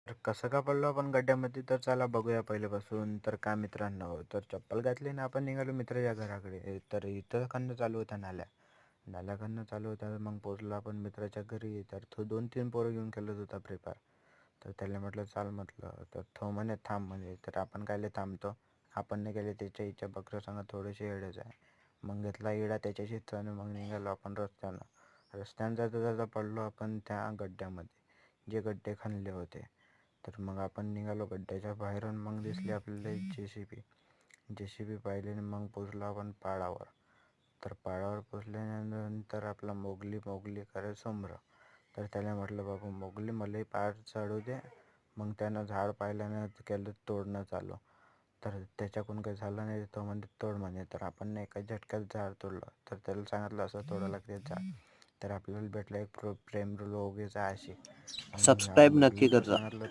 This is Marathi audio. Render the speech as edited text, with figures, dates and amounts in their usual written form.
तर कसं का पडलो आपण गड्ड्यामध्ये, तर चला बघूया पहिल्यापासून. तर काय मित्रांनो, तर चप्पल घातली ना आपण निघालो मित्राच्या घराकडे. तर इथं खणणं चालू होत्या नाल्या खणणं चालू होत्या. मग पोचलो आपण मित्राच्या घरी. तर तो 2-3 पोरं घेऊन खेळत होता फ्री फायर. तर त्याला म्हटलं चाल म्हटलं, तर तो म्हणे थांब म्हणे. तर आपण कायले थांबतो, आपण नाही गेले त्याच्या इच्छा बकरं सांगा थोडेसे येडेच आहे. मग घेतला इडा त्याच्या चित्राने. मग निघालो आपण रस्त्यानं जाता जाता पडलो आपण त्या गड्ड्यामध्ये, जे गड्डे खणले होते. तर मग आपण निघालो गड्ड्याच्या बाहेरून. मग दिसली आपल्याला जे सी बी पाहिली. मग पोचलो आपण पाडावर. तर पाडावर पोचल्यानंतर आपला मोगली करे समोर. तर त्याला म्हटलं बाबा मोगली मलाही पार चढू दे. मग त्यानं झाड पाहिल्यानं केलं तोडणं चालू. तर त्याच्याकडून काही झालं नाही. तो म्हणजे तोड म्हणे. तर आपण एका झटक्यात झाड तोडलं. तर त्याला सांगितलं असं तोडायला लागते झाड. तर आपल्याला भेटलं एक प्रेम रोल ओगीचा आशिक. मग सबस्क्राईब नक्की मोगलीला करा. सांगितलं